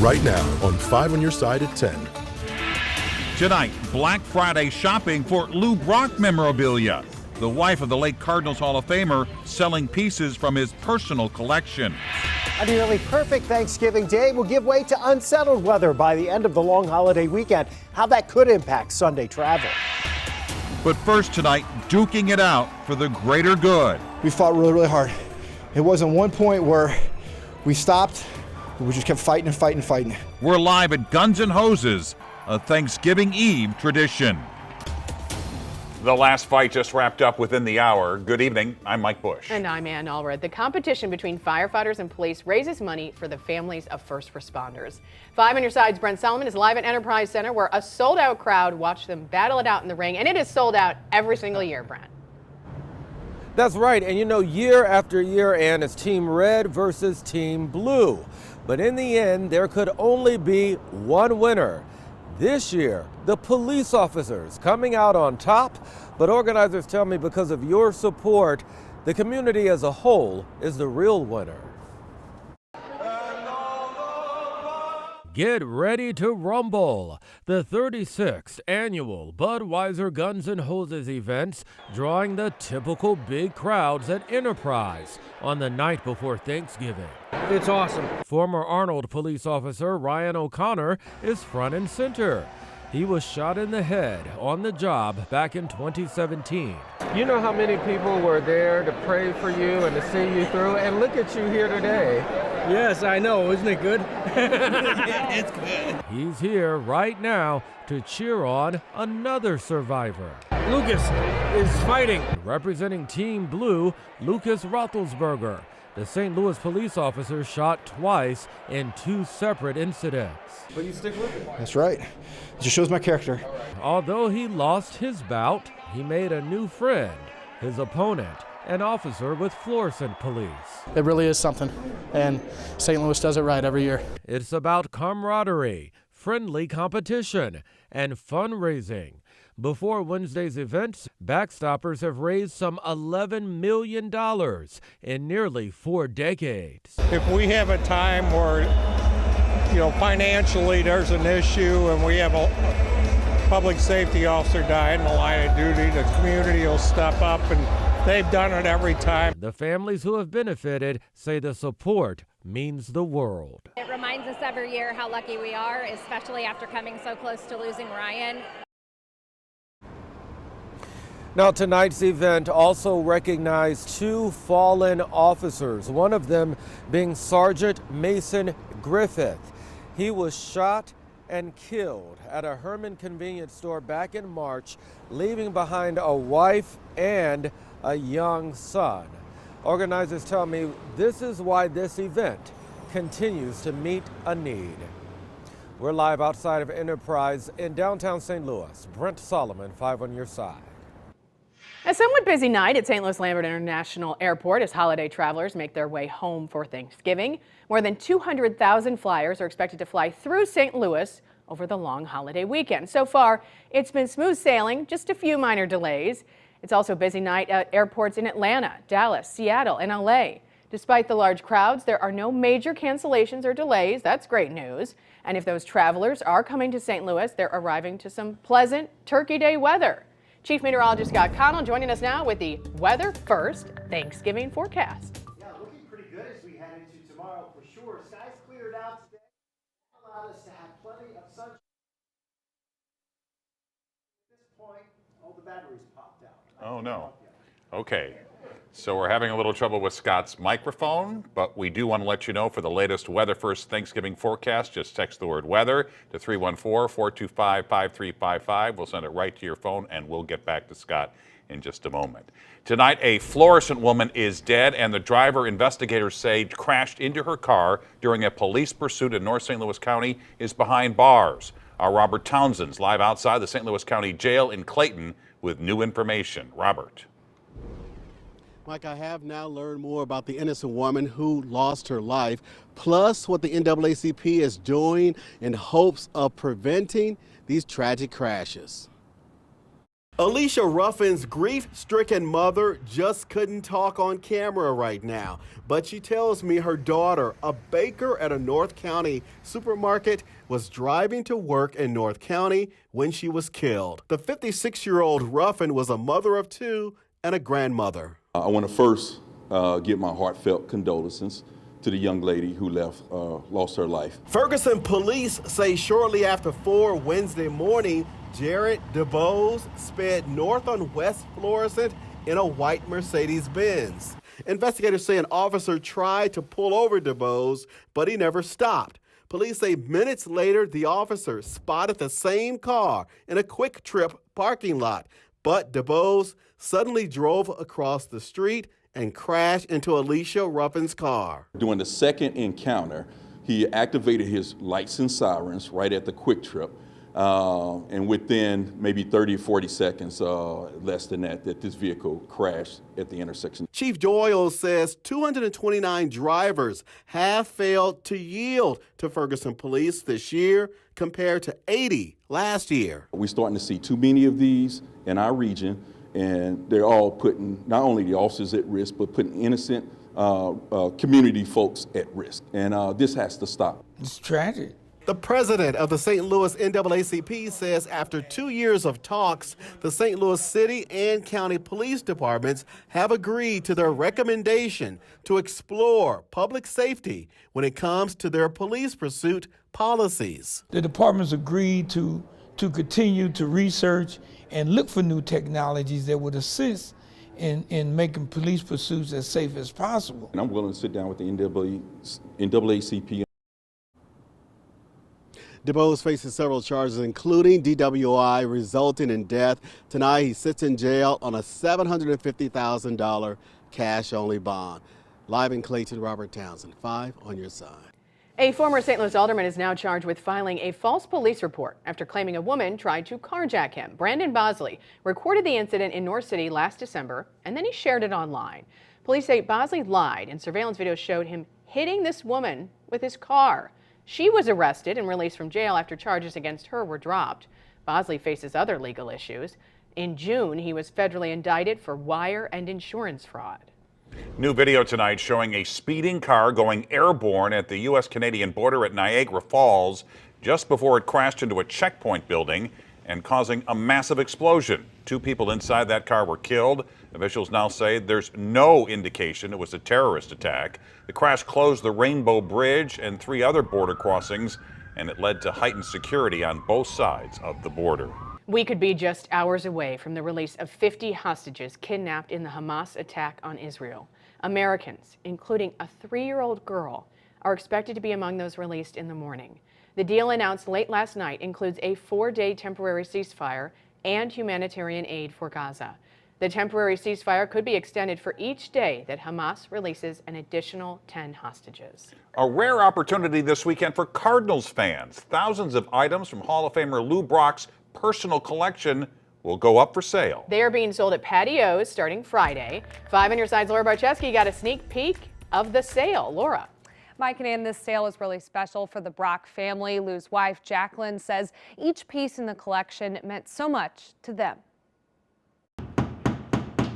right now on 5 on your side at 10. Tonight, Black Friday shopping for Lou Brock Memorabilia. The wife of the late Cardinals Hall of Famer selling pieces from his personal collection. A nearly perfect Thanksgiving Day will give way to unsettled weather by the end of the long holiday weekend. How that could impact Sunday travel. But first tonight, duking it out for the greater good. We fought really hard. It wasn't one point where we stopped. We just kept fighting and fighting and fighting. We're live at Guns N' Hoses, a Thanksgiving Eve tradition. The last fight just wrapped up within the hour. Good evening. I'm Mike Bush. And I'm Ann Allred. The competition between firefighters and police raises money for the families of first responders. 5 on your side's Brent Solomon is live at Enterprise Center, where a sold-out crowd watched them battle it out in the ring, and it is sold out every single year, Brent. That's right, and you know, year after year, Ann, it's Team Red versus Team Blue. But in the end, there could only be one winner. This year, the police officers coming out on top, but organizers tell me because of your support, the community as a whole is the real winner. Get ready to rumble. The 36th annual Budweiser Guns N' Hoses events drawing the typical big crowds at Enterprise on the night before Thanksgiving. It's awesome. Former Arnold police officer Ryan O'Connor is front and center. He was shot in the head on the job back in 2017. You know how many people were there to pray for you and to see you through, and look at you here today. Yes, I know. Isn't it good? It's good. He's here right now to cheer on another survivor. Lucas is fighting. Representing Team Blue, Lucas Roethlisberger. The St. Louis police officer shot twice in 2 separate incidents. But you stick with it. That's right. It just shows my character. Although he lost his bout, he made a new friend, his opponent, an officer with Florissant Police. It really is something, and St. Louis does it right every year. It's about camaraderie, friendly competition, and fundraising. Before Wednesday's events, Backstoppers have raised some $11 million in nearly 4 decades. If we have a time where, financially there's an issue and we have a public safety officer die in the line of duty, the community will step up, and they've done it every time. The families who have benefited say the support means the world. It reminds us every year how lucky we are, especially after coming so close to losing Ryan. Now, tonight's event also recognized 2 fallen officers, one of them being Sergeant Mason Griffith. He was shot and killed at a Herman convenience store back in March, leaving behind a wife and a young son. Organizers tell me this is why this event continues to meet a need. We're live outside of Enterprise in downtown St. Louis. Brent Solomon, 5 on your side. A somewhat busy night at St. Louis Lambert International Airport as holiday travelers make their way home for Thanksgiving. More than 200,000 flyers are expected to fly through St. Louis over the long holiday weekend. So far, it's been smooth sailing, just a few minor delays. It's also a busy night at airports in Atlanta, Dallas, Seattle, and LA. Despite the large crowds, there are no major cancellations or delays. That's great news. And if those travelers are coming to St. Louis, they're arriving to some pleasant Turkey Day weather. Chief Meteorologist Scott Connell joining us now with the Weather First Thanksgiving forecast. Yeah, looking pretty good as we head into tomorrow for sure. Skies cleared out today. Allowed us to have plenty of sunshine. At this point, all the batteries popped out. Oh, no. Okay. So we're having a little trouble with Scott's microphone, but we do want to let you know for the latest Weather First Thanksgiving forecast, just text the word weather to 314-425-5355. We'll send it right to your phone, and we'll get back to Scott in just a moment. Tonight, a Florissant woman is dead, and the driver, investigators say, crashed into her car during a police pursuit in North St. Louis County, is behind bars. Our Robert Townsend's live outside the St. Louis County Jail in Clayton with new information. Robert. Mike, I have now learned more about the innocent woman who lost her life, plus what the NAACP is doing in hopes of preventing these tragic crashes. Alicia Ruffin's grief-stricken mother just couldn't talk on camera right now, but she tells me her daughter, a baker at a North County supermarket, was driving to work in North County when she was killed. The 56-year-old Ruffin was a mother of two and a grandmother. I want to first give my heartfelt condolences to the young lady who lost her life. Ferguson police say shortly after 4 Wednesday morning, Jared DeBose sped north on West Florissant in a white Mercedes-Benz. Investigators say an officer tried to pull over DeBose, but he never stopped. Police say minutes later, the officer spotted the same car in a Quick Trip parking lot, but DeBose suddenly drove across the street and crashed into Alicia Ruffin's car. During the second encounter, he activated his lights and sirens right at the Quick Trip. And within maybe 30 or 40 seconds, less than that this vehicle crashed at the intersection. Chief Doyle says 229 drivers have failed to yield to Ferguson police this year compared to 80 last year. We're starting to see too many of these in our region, and they're all putting not only the officers at risk, but putting innocent community folks at risk. And this has to stop. It's tragic. The president of the St. Louis NAACP says after 2 years of talks, the St. Louis City and County Police Departments have agreed to their recommendation to explore public safety when it comes to their police pursuit policies. The departments agreed to continue to research and look for new technologies that would assist in making police pursuits as safe as possible. And I'm willing to sit down with the NAACP. DeBose faces several charges, including DWI resulting in death. Tonight, he sits in jail on a $750,000 cash-only bond. Live in Clayton, Robert Townsend, 5 on your side. A former St. Louis alderman is now charged with filing a false police report after claiming a woman tried to carjack him. Brandon Bosley recorded the incident in North City last December, and then he shared it online. Police say Bosley lied, and surveillance video showed him hitting this woman with his car. She was arrested and released from jail after charges against her were dropped. Bosley faces other legal issues. In June, he was federally indicted for wire and insurance fraud. New video tonight showing a speeding car going airborne at the U.S.-Canadian border at Niagara Falls just before it crashed into a checkpoint building and causing a massive explosion. 2 people inside that car were killed. Officials now say there's no indication it was a terrorist attack. The crash closed the Rainbow Bridge and 3 other border crossings, and it led to heightened security on both sides of the border. We could be just hours away from the release of 50 hostages kidnapped in the Hamas attack on Israel. Americans, including a 3-year-old girl, are expected to be among those released in the morning. The deal announced late last night includes a 4-day temporary ceasefire and humanitarian aid for Gaza. The temporary ceasefire could be extended for each day that Hamas releases an additional 10 hostages. A rare opportunity this weekend for Cardinals fans. Thousands of items from Hall of Famer Lou Brock's personal collection will go up for sale. They are being sold at patios starting Friday. 5 on your side's Laura Barczewski got a sneak peek of the sale. Laura. Mike and Ann, this sale is really special for the Brock family. Lou's wife, Jacqueline, says each piece in the collection meant so much to them.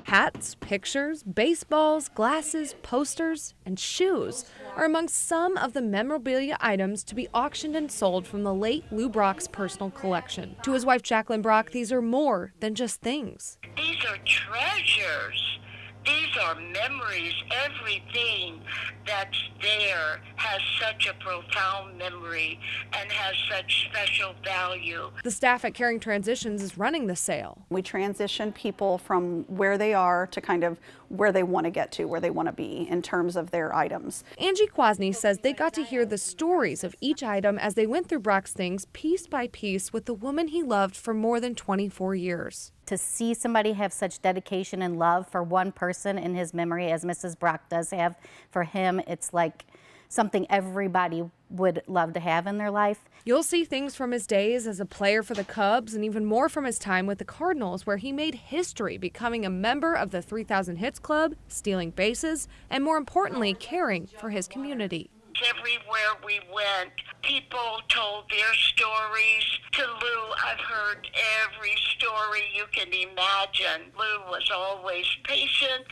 Hats, pictures, baseballs, glasses, posters, and shoes are among some of the memorabilia items to be auctioned and sold from the late Lou Brock's personal collection. To his wife, Jacqueline Brock, these are more than just things. These are treasures. These are memories. Everything that's there has such a profound memory and has such special value. The staff at Caring Transitions is running the sale. We transition people from where they are to kind of where they want to get to, where they want to be in terms of their items. Angie Kwasny says they got to hear the stories of each item as they went through Brock's things piece by piece with the woman he loved for more than 24 years. To see somebody have such dedication and love for one person in his memory as Mrs. Brock does have for him, it's like something everybody would love to have in their life. You'll see things from his days as a player for the Cubs and even more from his time with the Cardinals, where he made history becoming a member of the 3,000 Hits Club, stealing bases, and more importantly, caring for his community. Everywhere we went, people told their stories. To Lou, I've heard every story story you can imagine. Lou was always patient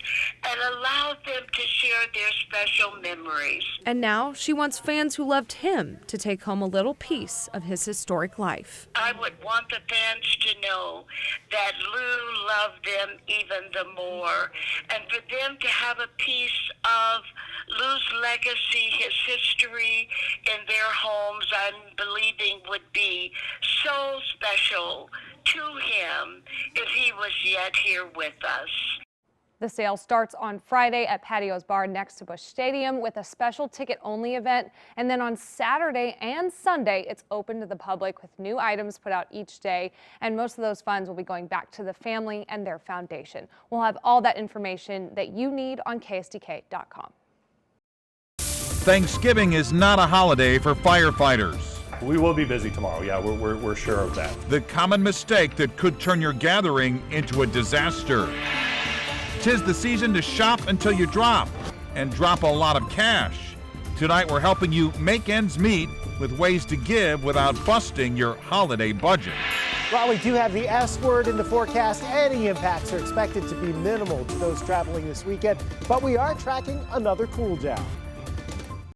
and allowed them to share their special memories. And now she wants fans who loved him to take home a little piece of his historic life. I would want the fans to know that Lou loved them even the more, and for them to have a piece of Lou's legacy, his history in their homes, I'm believing would be so special to him if he was yet here with us. The sale starts on Friday at Patios Bar next to Busch Stadium with a special ticket-only event. And then on Saturday and Sunday, it's open to the public with new items put out each day. And most of those funds will be going back to the family and their foundation. We'll have all that information that you need on KSDK.com. Thanksgiving is not a holiday for firefighters. We will be busy tomorrow. Yeah, we're sure of that. The common mistake that could turn your gathering into a disaster. 'Tis the season to shop until you drop, and drop a lot of cash. Tonight we're helping you make ends meet with ways to give without busting your holiday budget. While we do have the S word in the forecast, any impacts are expected to be minimal to those traveling this weekend, but we are tracking another cool down.